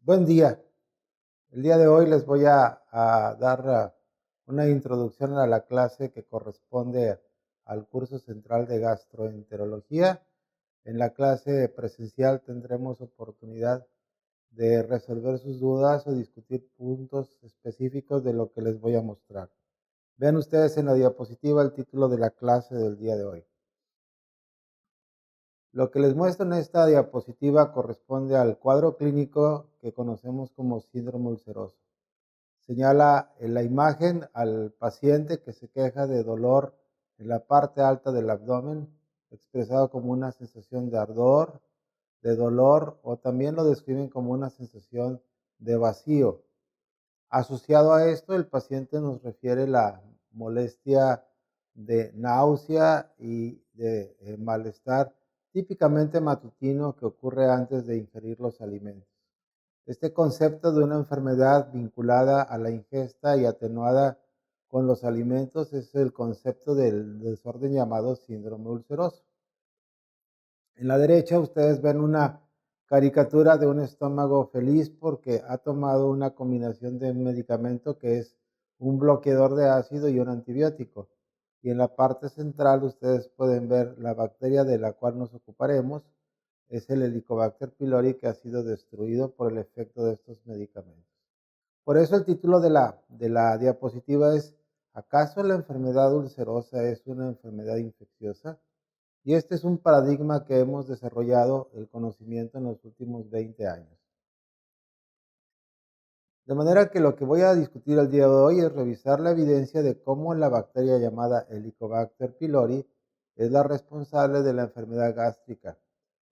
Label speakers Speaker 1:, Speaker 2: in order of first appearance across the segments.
Speaker 1: Buen día. El día de hoy les voy a dar una introducción a la clase que corresponde al curso central de gastroenterología. En la clase presencial tendremos oportunidad de resolver sus dudas o discutir puntos específicos de lo que les voy a mostrar. Vean ustedes en la diapositiva el título de la clase del día de hoy. Lo que les muestro en esta diapositiva corresponde al cuadro clínico que conocemos como síndrome ulceroso. Señala en la imagen al paciente que se queja de dolor en la parte alta del abdomen, expresado como una sensación de ardor, de dolor, o también lo describen como una sensación de vacío. Asociado a esto, el paciente nos refiere la molestia de náusea y de malestar típicamente matutino que ocurre antes de ingerir los alimentos. Este concepto de una enfermedad vinculada a la ingesta y atenuada con los alimentos es el concepto del desorden llamado síndrome ulceroso. En la derecha ustedes ven una caricatura de un estómago feliz porque ha tomado una combinación de medicamento que es un bloqueador de ácido y un antibiótico. Y en la parte central ustedes pueden ver la bacteria de la cual nos ocuparemos. Es el Helicobacter pylori, que ha sido destruido por el efecto de estos medicamentos. Por eso el título de la diapositiva es: ¿acaso la enfermedad ulcerosa es una enfermedad infecciosa? Y este es un paradigma que hemos desarrollado el conocimiento en los últimos 20 años. De manera que lo que voy a discutir el día de hoy es revisar la evidencia de cómo la bacteria llamada Helicobacter pylori es la responsable de la enfermedad gástrica,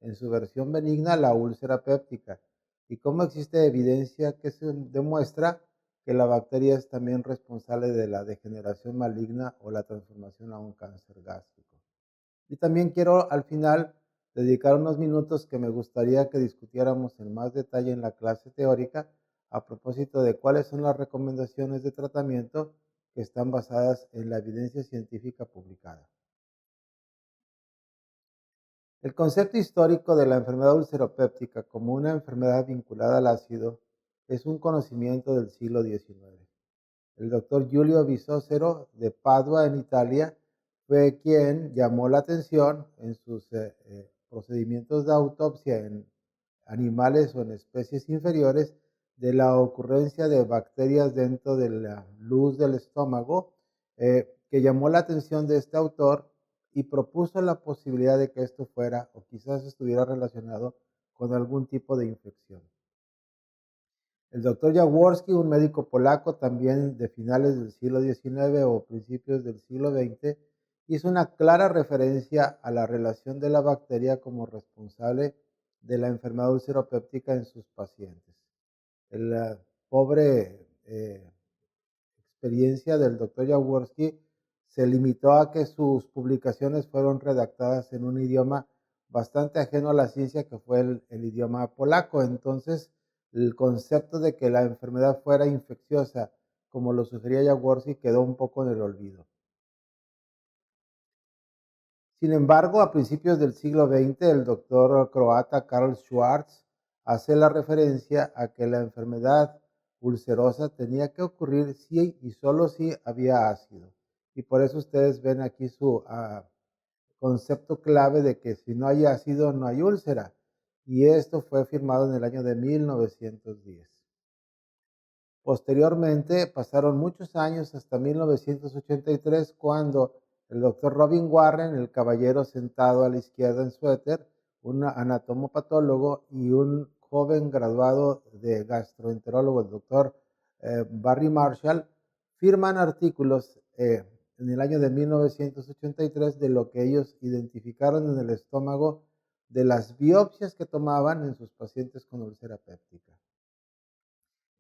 Speaker 1: en su versión benigna la úlcera péptica, y cómo existe evidencia que se demuestra que la bacteria es también responsable de la degeneración maligna o la transformación a un cáncer gástrico. Y también quiero al final dedicar unos minutos que me gustaría que discutiéramos en más detalle en la clase teórica a propósito de cuáles son las recomendaciones de tratamiento que están basadas en la evidencia científica publicada. El concepto histórico de la enfermedad ulceropéptica como una enfermedad vinculada al ácido es un conocimiento del siglo XIX. El doctor Giulio Bisocero de Padua, en Italia, fue quien llamó la atención en sus procedimientos de autopsia en animales o en especies inferiores de la ocurrencia de bacterias dentro de la luz del estómago, que llamó la atención de este autor y propuso la posibilidad de que esto fuera o quizás estuviera relacionado con algún tipo de infección. El doctor Jaworski, un médico polaco también de finales del siglo XIX o principios del siglo XX, hizo una clara referencia a la relación de la bacteria como responsable de la enfermedad ulceropéptica en sus pacientes. La pobre experiencia del doctor Jaworski se limitó a que sus publicaciones fueron redactadas en un idioma bastante ajeno a la ciencia, que fue el idioma polaco. Entonces, el concepto de que la enfermedad fuera infecciosa, como lo sugería Jaworski, quedó un poco en el olvido. Sin embargo, a principios del siglo XX, el doctor croata Karl Schwarz hace la referencia a que la enfermedad ulcerosa tenía que ocurrir si y solo si había ácido. Y por eso ustedes ven aquí su concepto clave de que si no hay ácido, no hay úlcera. Y esto fue firmado en el año de 1910. Posteriormente, pasaron muchos años hasta 1983, cuando el doctor Robin Warren, el caballero sentado a la izquierda en suéter, un anatomopatólogo, y un joven graduado de gastroenterólogo, el doctor Barry Marshall, firman artículos en el año de 1983 de lo que ellos identificaron en el estómago de las biopsias que tomaban en sus pacientes con úlcera péptica.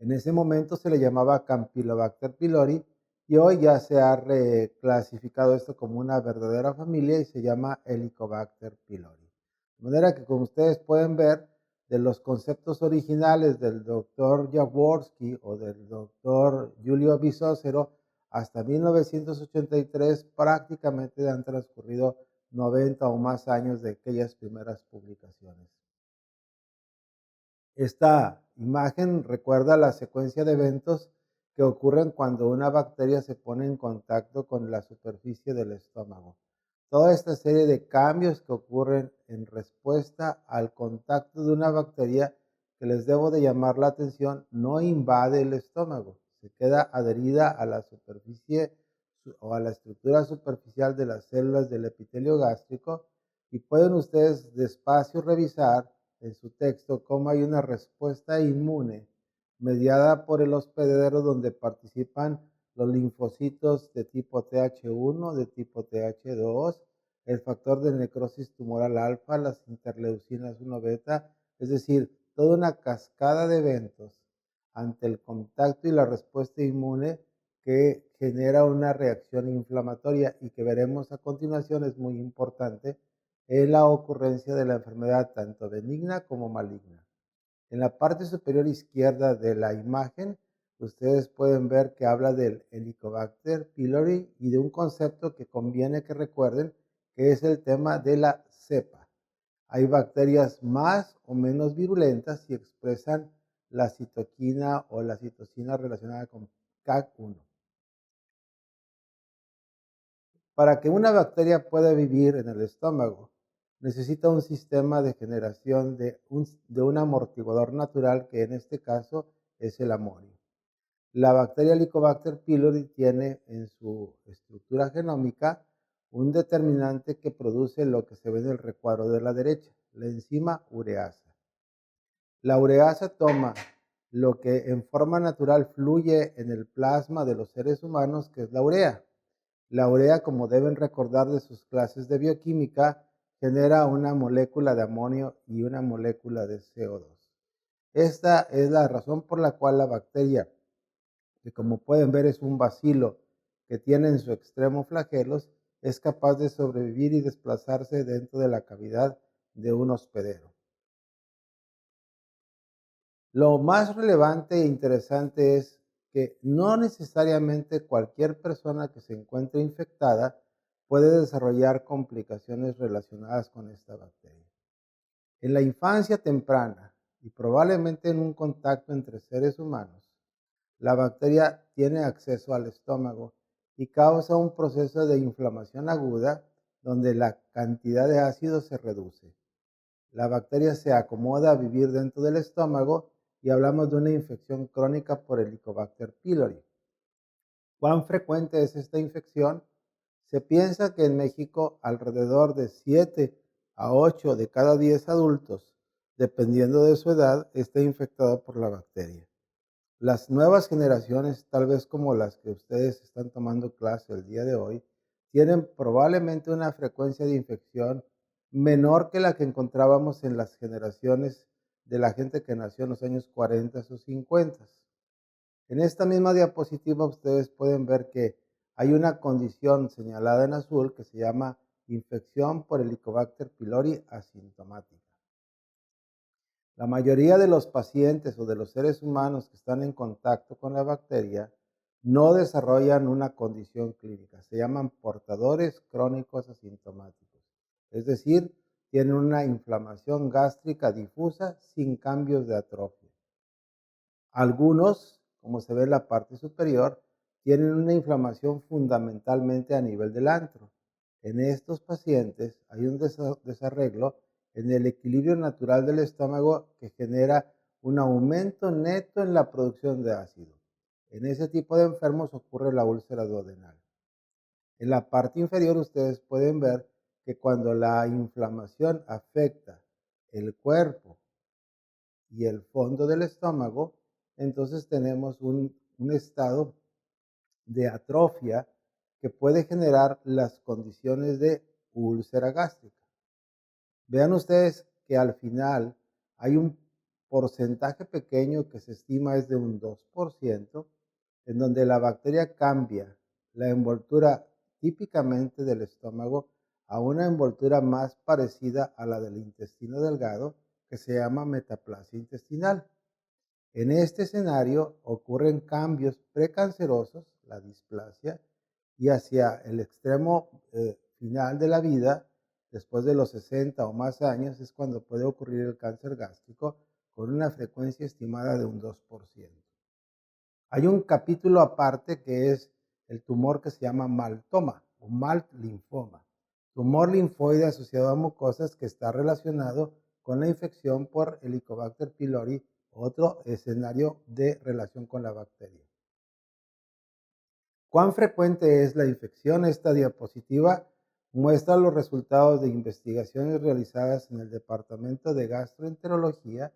Speaker 1: En ese momento se le llamaba Campylobacter pylori, y hoy ya se ha reclasificado esto como una verdadera familia y se llama Helicobacter pylori. De manera que, como ustedes pueden ver, de los conceptos originales del doctor Jaworski o del doctor Giulio Bisocero hasta 1983 prácticamente han transcurrido 90 o más años de aquellas primeras publicaciones. Esta imagen recuerda la secuencia de eventos que ocurren cuando una bacteria se pone en contacto con la superficie del estómago. Toda esta serie de cambios que ocurren en respuesta al contacto de una bacteria, que les debo de llamar la atención, no invade el estómago, se queda adherida a la superficie o a la estructura superficial de las células del epitelio gástrico, y pueden ustedes despacio revisar en su texto cómo hay una respuesta inmune mediada por el hospedero, donde participan los linfocitos de tipo Th1, de tipo Th2, el factor de necrosis tumoral alfa, las interleucinas 1 beta, es decir, toda una cascada de eventos ante el contacto y la respuesta inmune que genera una reacción inflamatoria, y que veremos a continuación es muy importante en la ocurrencia de la enfermedad tanto benigna como maligna. En la parte superior izquierda de la imagen, ustedes pueden ver que habla del Helicobacter pylori y de un concepto que conviene que recuerden, que es el tema de la cepa. Hay bacterias más o menos virulentas y expresan la citoquina o la citosina relacionada con CAC1. Para que una bacteria pueda vivir en el estómago, necesita un sistema de generación de un amortiguador natural, que en este caso es el amonio. La bacteria Helicobacter pylori tiene en su estructura genómica un determinante que produce lo que se ve en el recuadro de la derecha, la enzima ureasa. La ureasa toma lo que en forma natural fluye en el plasma de los seres humanos, que es la urea. La urea, como deben recordar de sus clases de bioquímica, genera una molécula de amonio y una molécula de CO2. Esta es la razón por la cual la bacteria, que como pueden ver es un bacilo que tiene en su extremo flagelos, es capaz de sobrevivir y desplazarse dentro de la cavidad de un hospedero. Lo más relevante e interesante es que no necesariamente cualquier persona que se encuentre infectada puede desarrollar complicaciones relacionadas con esta bacteria. En la infancia temprana y probablemente en un contacto entre seres humanos, la bacteria tiene acceso al estómago y causa un proceso de inflamación aguda, donde la cantidad de ácido se reduce. La bacteria se acomoda a vivir dentro del estómago y hablamos de una infección crónica por Helicobacter pylori. ¿Cuán frecuente es esta infección? Se piensa que en México alrededor de 7 a 8 de cada 10 adultos, dependiendo de su edad, está infectado por la bacteria. Las nuevas generaciones, tal vez como las que ustedes están tomando clase el día de hoy, tienen probablemente una frecuencia de infección menor que la que encontrábamos en las generaciones de la gente que nació en los años 40 o 50. En esta misma diapositiva ustedes pueden ver que hay una condición señalada en azul que se llama infección por Helicobacter pylori asintomática. La mayoría de los pacientes o de los seres humanos que están en contacto con la bacteria no desarrollan una condición clínica. Se llaman portadores crónicos asintomáticos. Es decir, tienen una inflamación gástrica difusa sin cambios de atrofia. Algunos, como se ve en la parte superior, tienen una inflamación fundamentalmente a nivel del antro. En estos pacientes hay un desarreglo en el equilibrio natural del estómago, que genera un aumento neto en la producción de ácido. En ese tipo de enfermos ocurre la úlcera duodenal. En la parte inferior ustedes pueden ver que cuando la inflamación afecta el cuerpo y el fondo del estómago, entonces tenemos un estado de atrofia que puede generar las condiciones de úlcera gástrica. Vean ustedes que al final hay un porcentaje pequeño que se estima es de un 2%, en donde la bacteria cambia la envoltura típicamente del estómago a una envoltura más parecida a la del intestino delgado, que se llama metaplasia intestinal. En este escenario ocurren cambios precancerosos, la displasia, y hacia el extremo final de la vida, después de los 60 o más años, es cuando puede ocurrir el cáncer gástrico, con una frecuencia estimada de un 2%. Hay un capítulo aparte que es el tumor que se llama maltoma o malt linfoma, tumor linfoide asociado a mucosas que está relacionado con la infección por Helicobacter pylori, otro escenario de relación con la bacteria. ¿Cuán frecuente es la infección? Esta diapositiva muestra los resultados de investigaciones realizadas en el Departamento de Gastroenterología,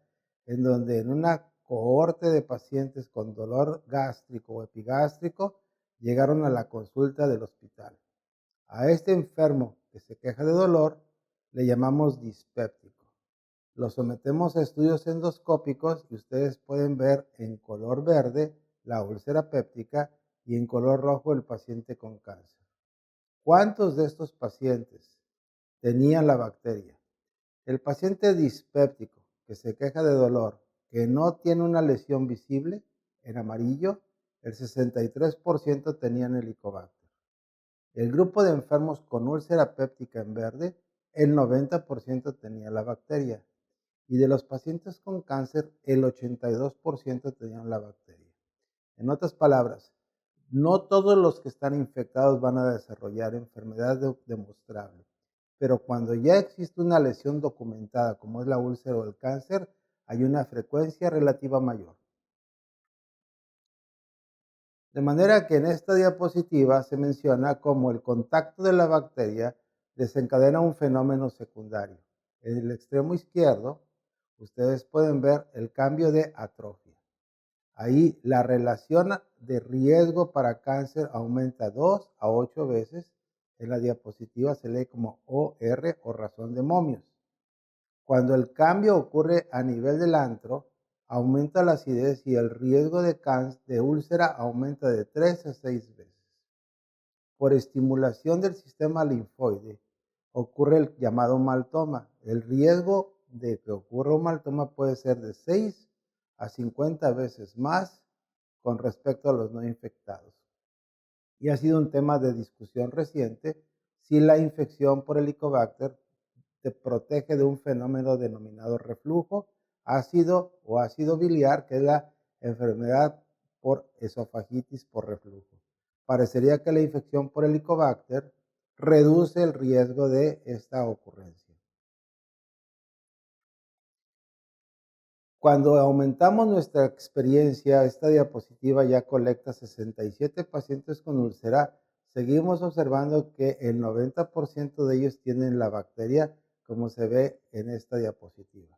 Speaker 1: en donde en una cohorte de pacientes con dolor gástrico o epigástrico llegaron a la consulta del hospital. A este enfermo que se queja de dolor le llamamos dispéptico. Lo sometemos a estudios endoscópicos y ustedes pueden ver en color verde la úlcera péptica y en color rojo el paciente con cáncer. ¿Cuántos de estos pacientes tenían la bacteria? El paciente dispéptico que se queja de dolor, que no tiene una lesión visible, en amarillo, el 63% tenían Helicobacter. El grupo de enfermos con úlcera péptica en verde, el 90% tenía la bacteria. Y de los pacientes con cáncer, el 82% tenían la bacteria. En otras palabras, no todos los que están infectados van a desarrollar enfermedad demostrable, pero cuando ya existe una lesión documentada, como es la úlcera o el cáncer, hay una frecuencia relativa mayor. De manera que en esta diapositiva se menciona cómo el contacto de la bacteria desencadena un fenómeno secundario. En el extremo izquierdo, ustedes pueden ver el cambio de atrofia. Ahí la relación de riesgo para cáncer aumenta 2 a 8 veces. En la diapositiva se lee como OR o razón de momios. Cuando el cambio ocurre a nivel del antro, aumenta la acidez y el riesgo de úlcera aumenta de 3 a 6 veces. Por estimulación del sistema linfoide ocurre el llamado maltoma. El riesgo de que ocurra un maltoma puede ser de 6 a 50 veces más con respecto a los no infectados. Y ha sido un tema de discusión reciente si la infección por Helicobacter te protege de un fenómeno denominado reflujo ácido o ácido biliar, que es la enfermedad por esofagitis por reflujo. Parecería que la infección por Helicobacter reduce el riesgo de esta ocurrencia. Cuando aumentamos nuestra experiencia, esta diapositiva ya colecta 67 pacientes con úlcera. Seguimos observando que el 90% de ellos tienen la bacteria, como se ve en esta diapositiva.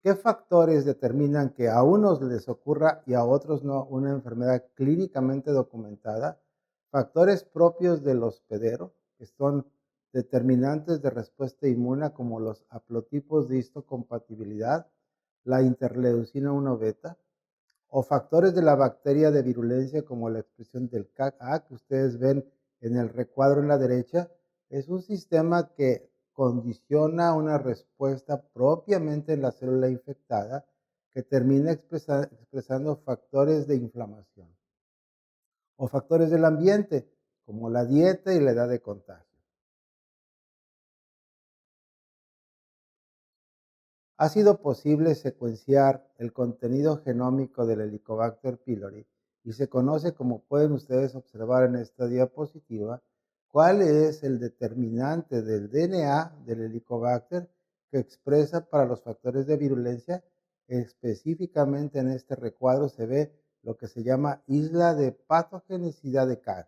Speaker 1: ¿Qué factores determinan que a unos les ocurra y a otros no una enfermedad clínicamente documentada? Factores propios del hospedero, que son determinantes de respuesta inmune como los haplotipos de histocompatibilidad, la interleucina 1 beta, o factores de la bacteria de virulencia como la expresión del CAC-A que ustedes ven en el recuadro en la derecha. Es un sistema que condiciona una respuesta propiamente en la célula infectada que termina expresando factores de inflamación o factores del ambiente como la dieta y la edad de contagio. Ha sido posible secuenciar el contenido genómico del Helicobacter pylori y se conoce, como pueden ustedes observar en esta diapositiva, cuál es el determinante del DNA del Helicobacter que expresa para los factores de virulencia. Específicamente en este recuadro se ve lo que se llama isla de patogenicidad de CAG.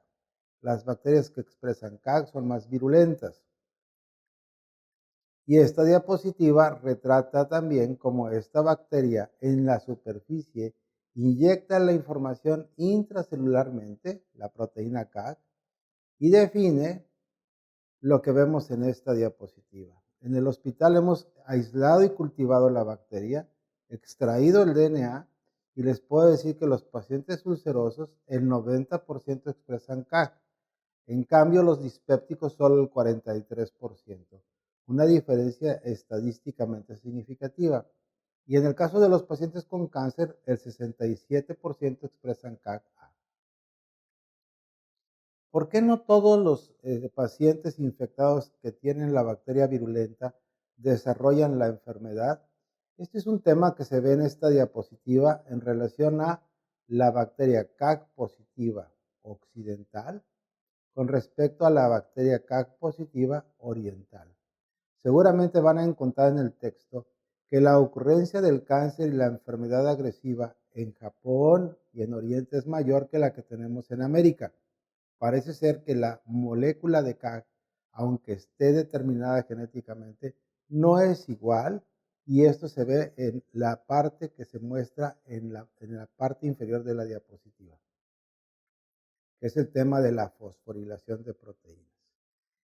Speaker 1: Las bacterias que expresan CAG son más virulentas. Y esta diapositiva retrata también cómo esta bacteria en la superficie inyecta la información intracelularmente, la proteína CAG, y define lo que vemos en esta diapositiva. En el hospital hemos aislado y cultivado la bacteria, extraído el DNA y les puedo decir que los pacientes ulcerosos, el 90% expresan CAG. En cambio, los dispépticos solo el 43%, una diferencia estadísticamente significativa. Y en el caso de los pacientes con cáncer, el 67% expresan CAG-A. ¿Por qué no todos los pacientes infectados que tienen la bacteria virulenta desarrollan la enfermedad. Este es un tema que se ve en esta diapositiva en relación a la bacteria CAC positiva occidental con respecto a la bacteria CAC positiva oriental. Seguramente van a encontrar en el texto que la ocurrencia del cáncer y la enfermedad agresiva en Japón y en Oriente es mayor que la que tenemos en América. Parece ser que la molécula de CAC, aunque esté determinada genéticamente, no es igual, y esto se ve en la parte que se muestra en la parte inferior de la diapositiva, que es el tema de la fosforilación de proteínas.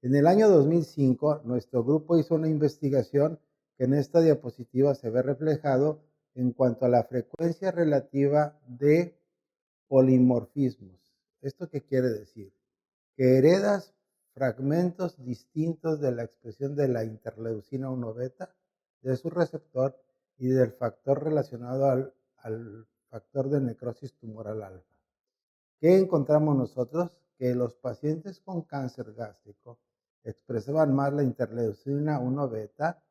Speaker 1: En el año 2005, nuestro grupo hizo una investigación que en esta diapositiva se ve reflejado en cuanto a la frecuencia relativa de polimorfismos. ¿Esto qué quiere decir? Que heredas fragmentos distintos de la expresión de la interleucina 1 beta, de su receptor y del factor relacionado al factor de necrosis tumoral alfa. ¿Qué encontramos nosotros? Que los pacientes con cáncer gástrico expresaban más la interleucina 1 beta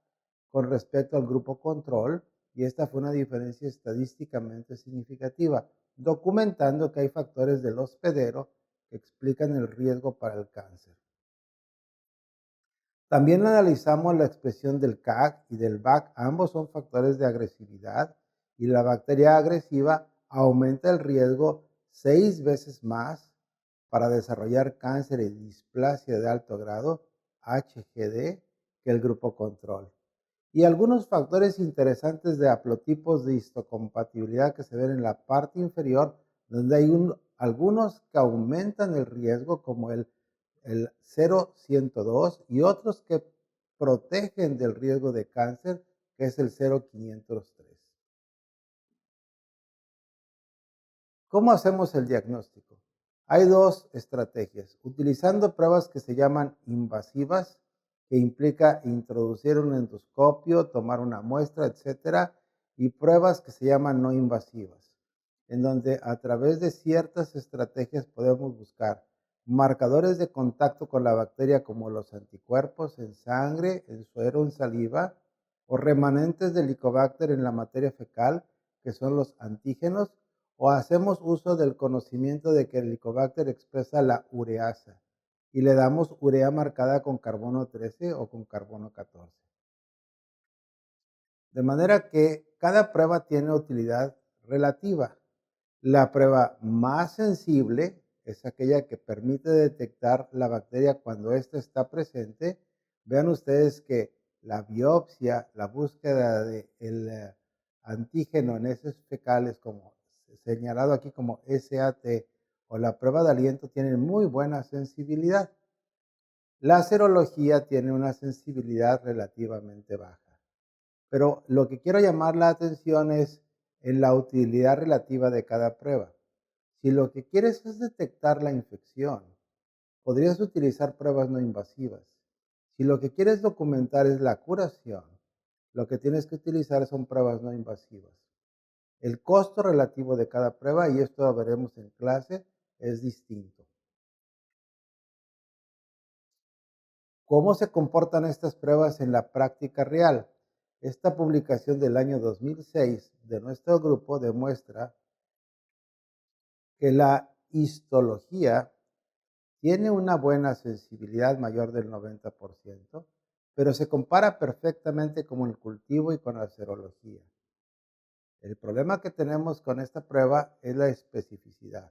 Speaker 1: con respecto al grupo control, y esta fue una diferencia estadísticamente significativa, documentando que hay factores del hospedero que explican el riesgo para el cáncer. También analizamos la expresión del CAC y del BAC, ambos son factores de agresividad, y la bacteria agresiva aumenta el riesgo 6 veces más para desarrollar cáncer y displasia de alto grado, HGD, que el grupo control. Y algunos factores interesantes de haplotipos de histocompatibilidad que se ven en la parte inferior, donde hay algunos que aumentan el riesgo, como el 0,102, y otros que protegen del riesgo de cáncer, que es el 0,503. ¿Cómo hacemos el diagnóstico? Hay dos estrategias: utilizando pruebas que se llaman invasivas, que implica introducir un endoscopio, tomar una muestra, etcétera, y pruebas que se llaman no invasivas, en donde a través de ciertas estrategias podemos buscar marcadores de contacto con la bacteria, como los anticuerpos en sangre, en suero, en saliva, o remanentes de Helicobacter en la materia fecal, que son los antígenos, o hacemos uso del conocimiento de que el Helicobacter expresa la ureasa y le damos urea marcada con carbono 13 o con carbono 14. De manera que cada prueba tiene utilidad relativa. La prueba más sensible es aquella que permite detectar la bacteria cuando ésta está presente. Vean ustedes que la biopsia, la búsqueda del antígeno en heces fecales, como señalado aquí como SAT, o la prueba de aliento, tienen muy buena sensibilidad. La serología tiene una sensibilidad relativamente baja. Pero lo que quiero llamar la atención es en la utilidad relativa de cada prueba. Si lo que quieres es detectar la infección, podrías utilizar pruebas no invasivas. Si lo que quieres documentar es la curación, lo que tienes que utilizar son pruebas no invasivas. El costo relativo de cada prueba, y esto lo veremos en clase, es distinto. ¿Cómo se comportan estas pruebas en la práctica real? Esta publicación del año 2006 de nuestro grupo demuestra que la histología tiene una buena sensibilidad, mayor del 90%, pero se compara perfectamente con el cultivo y con la serología. El problema que tenemos con esta prueba es la especificidad,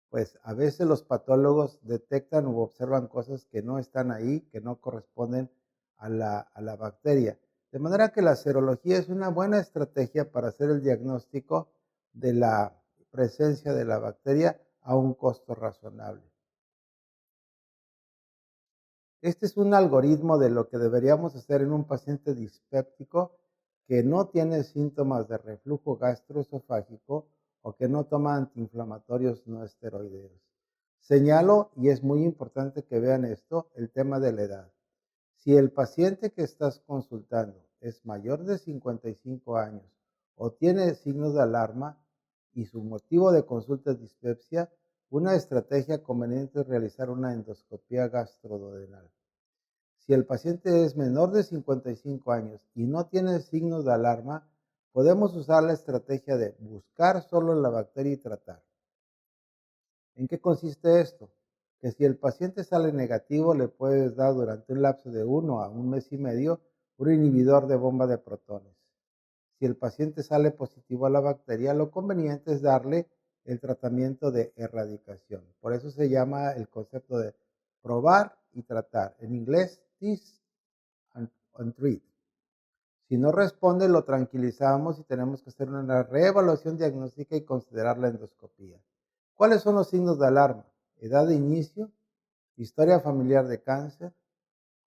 Speaker 1: pues a veces los patólogos detectan u observan cosas que no están ahí, que no corresponden a la bacteria. De manera que la serología es una buena estrategia para hacer el diagnóstico de la presencia de la bacteria a un costo razonable. Este es un algoritmo de lo que deberíamos hacer en un paciente dispéptico que no tiene síntomas de reflujo gastroesofágico o que no toma antiinflamatorios no esteroideos. Señalo, y es muy importante que vean esto, el tema de la edad. Si el paciente que estás consultando es mayor de 55 años o tiene signos de alarma y su motivo de consulta es dispepsia, una estrategia conveniente es realizar una endoscopía gastroduodenal. Si el paciente es menor de 55 años y no tiene signos de alarma, podemos usar la estrategia de buscar solo la bacteria y tratar. ¿En qué consiste esto? Que si el paciente sale negativo, le puedes dar durante un lapso de 1 a 1 mes y medio un inhibidor de bomba de protones. Si el paciente sale positivo a la bacteria, lo conveniente es darle el tratamiento de erradicación. Por eso se llama el concepto de probar y tratar. En inglés, test and treat. Si no responde, lo tranquilizamos y tenemos que hacer una reevaluación diagnóstica y considerar la endoscopía. ¿Cuáles son los signos de alarma? Edad de inicio, historia familiar de cáncer,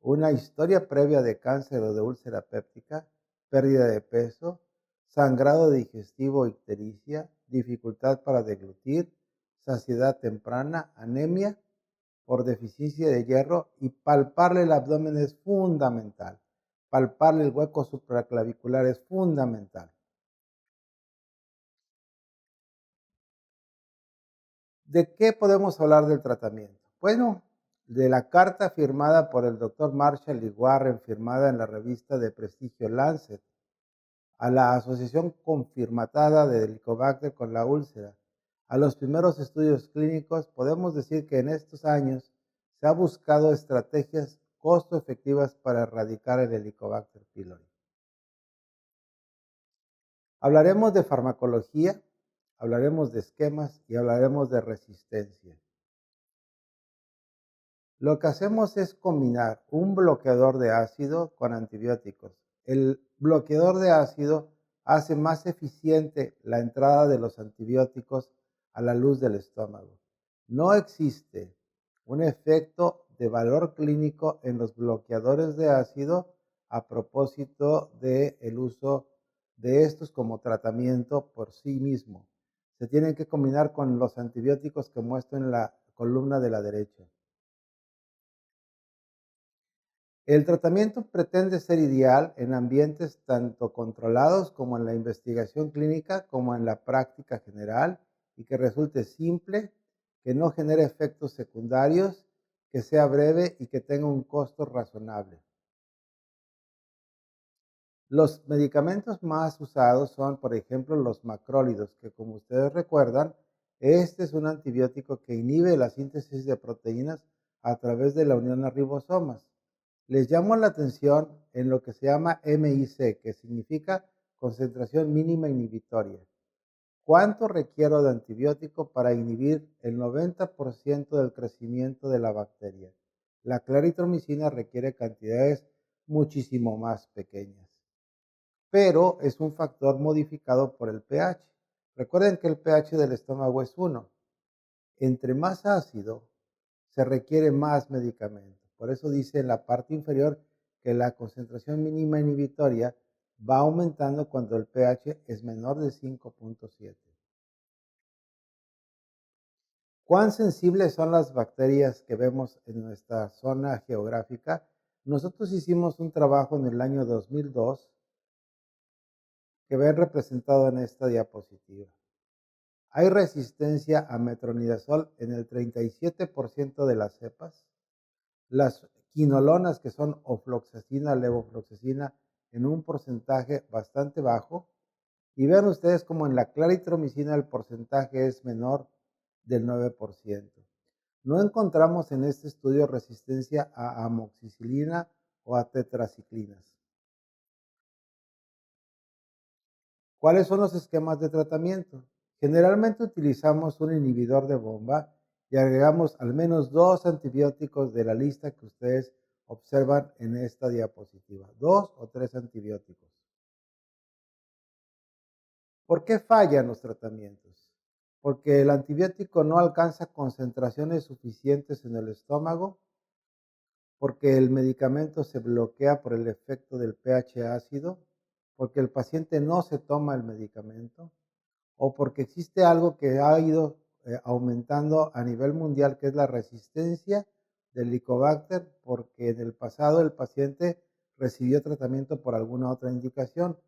Speaker 1: una historia previa de cáncer o de úlcera péptica, pérdida de peso, sangrado digestivo o ictericia, dificultad para deglutir, saciedad temprana, anemia por deficiencia de hierro, y palparle el abdomen es fundamental. Palparle el hueco supraclavicular es fundamental. ¿De qué podemos hablar del tratamiento? Bueno, de la carta firmada por el doctor Marshall y Warren, firmada en la revista de prestigio Lancet, a la asociación confirmada de Helicobacter con la úlcera, a los primeros estudios clínicos, podemos decir que en estos años se ha buscado estrategias costo efectivas para erradicar el Helicobacter pylori. Hablaremos de farmacología, hablaremos de esquemas y hablaremos de resistencia. Lo que hacemos es combinar un bloqueador de ácido con antibióticos. El bloqueador de ácido hace más eficiente la entrada de los antibióticos a la luz del estómago. No existe un efecto de valor clínico en los bloqueadores de ácido a propósito del uso de estos como tratamiento por sí mismo. Se tienen que combinar con los antibióticos que muestro en la columna de la derecha. El tratamiento pretende ser ideal en ambientes tanto controlados como en la investigación clínica como en la práctica general, y que resulte simple, que no genere efectos secundarios, que sea breve y que tenga un costo razonable. Los medicamentos más usados son, por ejemplo, los macrólidos, que como ustedes recuerdan, este es un antibiótico que inhibe la síntesis de proteínas a través de la unión a ribosomas. Les llamo la atención en lo que se llama MIC, que significa concentración mínima inhibitoria. ¿Cuánto requiero de antibiótico para inhibir el 90% del crecimiento de la bacteria? La claritromicina requiere cantidades muchísimo más pequeñas, pero es un factor modificado por el pH. Recuerden que el pH del estómago es 1. Entre más ácido, se requiere más medicamento. Por eso dice en la parte inferior que la concentración mínima inhibitoria va aumentando cuando el pH es menor de 5.7. ¿Cuán sensibles son las bacterias que vemos en nuestra zona geográfica? Nosotros hicimos un trabajo en el año 2002 que ven representado en esta diapositiva. Hay resistencia a metronidazol en el 37% de las cepas. Las quinolonas, que son ofloxacina, levofloxacina, en un porcentaje bastante bajo. Y vean ustedes como en la claritromicina el porcentaje es menor del 9%. No encontramos en este estudio resistencia a amoxicilina o a tetraciclinas. ¿Cuáles son los esquemas de tratamiento? Generalmente utilizamos un inhibidor de bomba y agregamos al menos 2 antibióticos de la lista que ustedes observan en esta diapositiva. 2 o 3 antibióticos. ¿Por qué fallan los tratamientos? Porque el antibiótico no alcanza concentraciones suficientes en el estómago, porque el medicamento se bloquea por el efecto del pH ácido, porque el paciente no se toma el medicamento, o porque existe algo que ha ido aumentando a nivel mundial, que es la resistencia del Helicobacter, porque en el pasado el paciente recibió tratamiento por alguna otra indicación,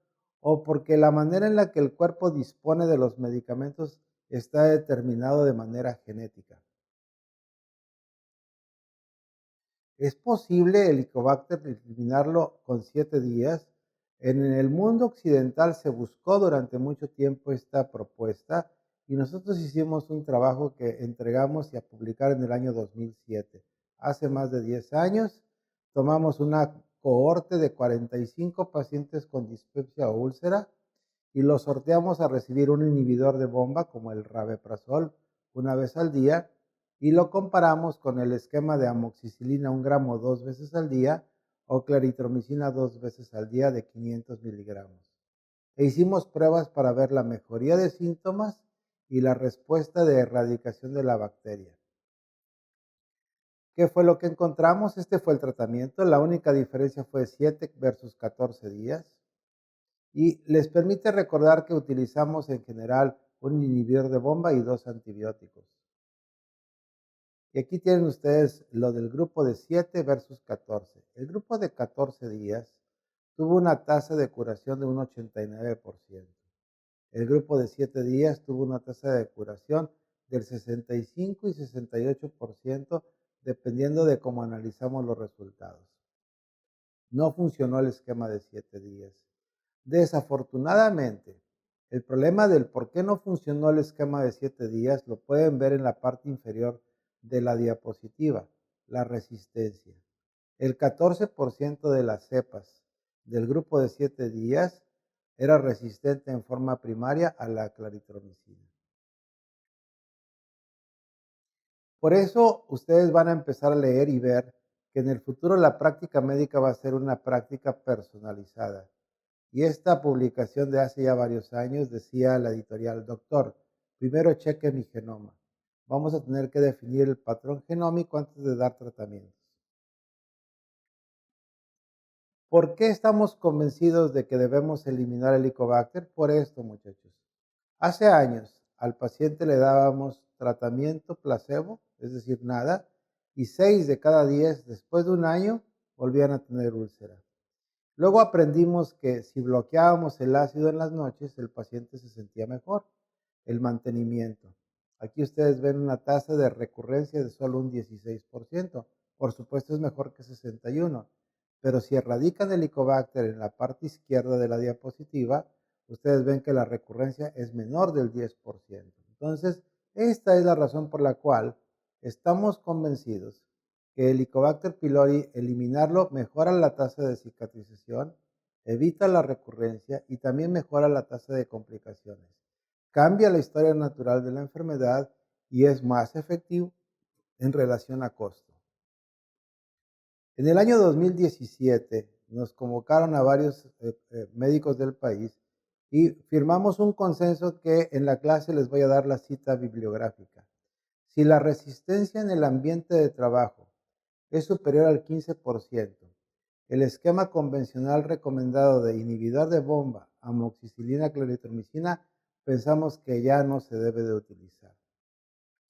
Speaker 1: o porque la manera en la que el cuerpo dispone de los medicamentos está determinado de manera genética. ¿Es posible el Helicobacter eliminarlo con 7 días? En el mundo occidental se buscó durante mucho tiempo esta propuesta y nosotros hicimos un trabajo que entregamos y a publicar en el año 2007. Hace más de 10 años tomamos una cohorte de 45 pacientes con dispepsia o úlcera y los sorteamos a recibir un inhibidor de bomba como el rabeprazol una vez al día y lo comparamos con el esquema de amoxicilina 1 gramo 2 veces al día o claritromicina 2 veces al día de 500 miligramos. E hicimos pruebas para ver la mejoría de síntomas y la respuesta de erradicación de la bacteria. ¿Qué fue lo que encontramos? Este fue el tratamiento. La única diferencia fue 7 versus 14 días. Y les permite recordar que utilizamos en general un inhibidor de bomba y 2 antibióticos. Y aquí tienen ustedes lo del grupo de 7 versus 14. El grupo de 14 días tuvo una tasa de curación de un 89%. El grupo de 7 días tuvo una tasa de curación del 65 y 68%, dependiendo de cómo analizamos los resultados. No funcionó el esquema de 7 días. Desafortunadamente, el problema del por qué no funcionó el esquema de 7 días lo pueden ver en la parte inferior de la diapositiva, la resistencia. El 14% de las cepas del grupo de 7 días era resistente en forma primaria a la claritromicina. Por eso ustedes van a empezar a leer y ver que en el futuro la práctica médica va a ser una práctica personalizada. Y esta publicación de hace ya varios años decía la editorial: doctor, primero cheque mi genoma. Vamos a tener que definir el patrón genómico antes de dar tratamientos. ¿Por qué estamos convencidos de que debemos eliminar el Helicobacter? Por esto, muchachos. Hace años al paciente le dábamos tratamiento placebo, es decir, nada, y 6 de cada 10 después de un año volvían a tener úlcera. Luego aprendimos que si bloqueábamos el ácido en las noches, el paciente se sentía mejor. El mantenimiento. Aquí ustedes ven una tasa de recurrencia de solo un 16%. Por supuesto es mejor que 61%. Pero si erradican el Helicobacter en la parte izquierda de la diapositiva, ustedes ven que la recurrencia es menor del 10%. Entonces, esta es la razón por la cual estamos convencidos que el Helicobacter pylori, eliminarlo, mejora la tasa de cicatrización, evita la recurrencia y también mejora la tasa de complicaciones. Cambia la historia natural de la enfermedad y es más efectivo en relación a costo. En el año 2017 nos convocaron a varios médicos del país y firmamos un consenso que en la clase les voy a dar la cita bibliográfica. Si la resistencia en el ambiente de trabajo es superior al 15%, el esquema convencional recomendado de inhibidor de bomba, amoxicilina, claritromicina, pensamos que ya no se debe de utilizar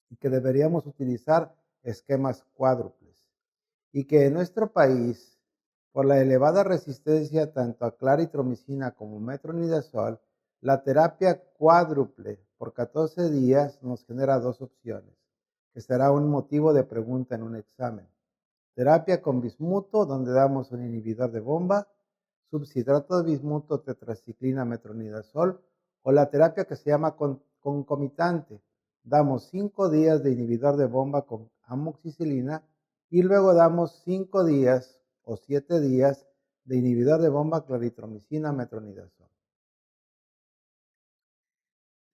Speaker 1: y que deberíamos utilizar esquemas cuádruples. Y que en nuestro país, por la elevada resistencia tanto a claritromicina como metronidazol, la terapia cuádruple por 14 días nos genera 2 opciones, que será un motivo de pregunta en un examen. Terapia con bismuto, donde damos un inhibidor de bomba, subcitrato de bismuto, tetraciclina, metronidazol, o la terapia que se llama concomitante. Damos 5 días de inhibidor de bomba con amoxicilina y luego damos 5 días o 7 días de inhibidor de bomba claritromicina, metronidazol.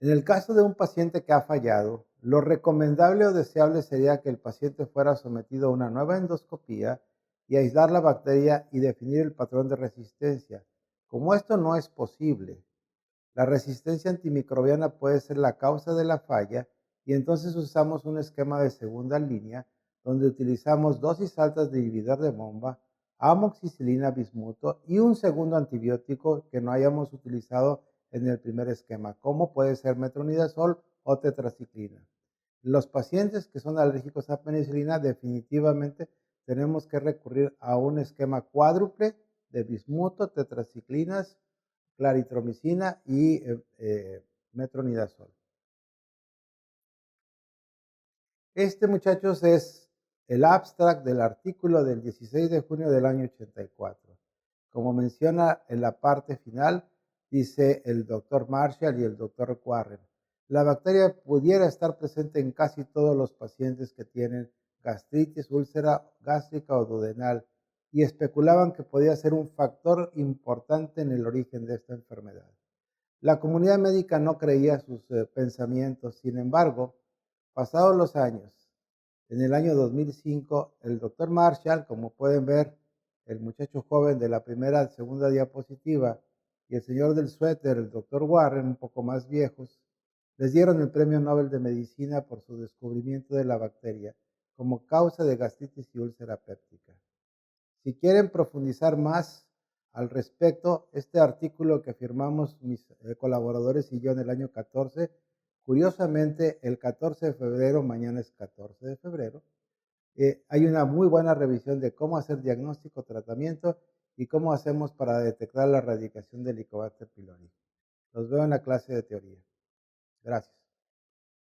Speaker 1: En el caso de un paciente que ha fallado, lo recomendable o deseable sería que el paciente fuera sometido a una nueva endoscopía y aislar la bacteria y definir el patrón de resistencia. Como esto no es posible, la resistencia antimicrobiana puede ser la causa de la falla y entonces usamos un esquema de segunda línea donde utilizamos dosis altas de inhibidor de bomba, amoxicilina, bismuto y un segundo antibiótico que no hayamos utilizado en el primer esquema, como puede ser metronidazol o tetraciclina. Los pacientes que son alérgicos a penicilina definitivamente tenemos que recurrir a un esquema cuádruple de bismuto, tetraciclinas, claritromicina y metronidazol. Este, muchachos, es el abstract del artículo del 16 de junio del año 84. Como menciona en la parte final, dice el doctor Marshall y el doctor Warren, la bacteria pudiera estar presente en casi todos los pacientes que tienen gastritis, úlcera gástrica o duodenal, y especulaban que podía ser un factor importante en el origen de esta enfermedad. La comunidad médica no creía sus pensamientos, sin embargo, pasados los años, en el año 2005, el doctor Marshall, como pueden ver, el muchacho joven de la segunda diapositiva, y el señor del suéter, el doctor Warren, un poco más viejos, les dieron el Premio Nobel de Medicina por su descubrimiento de la bacteria como causa de gastritis y úlcera péptica. Si quieren profundizar más al respecto, este artículo que firmamos mis colaboradores y yo en el año 14, curiosamente el 14 de febrero, mañana es 14 de febrero, hay una muy buena revisión de cómo hacer diagnóstico, tratamiento y cómo hacemos para detectar la erradicación del Helicobacter pylori. Los veo en la clase de teoría. Gracias.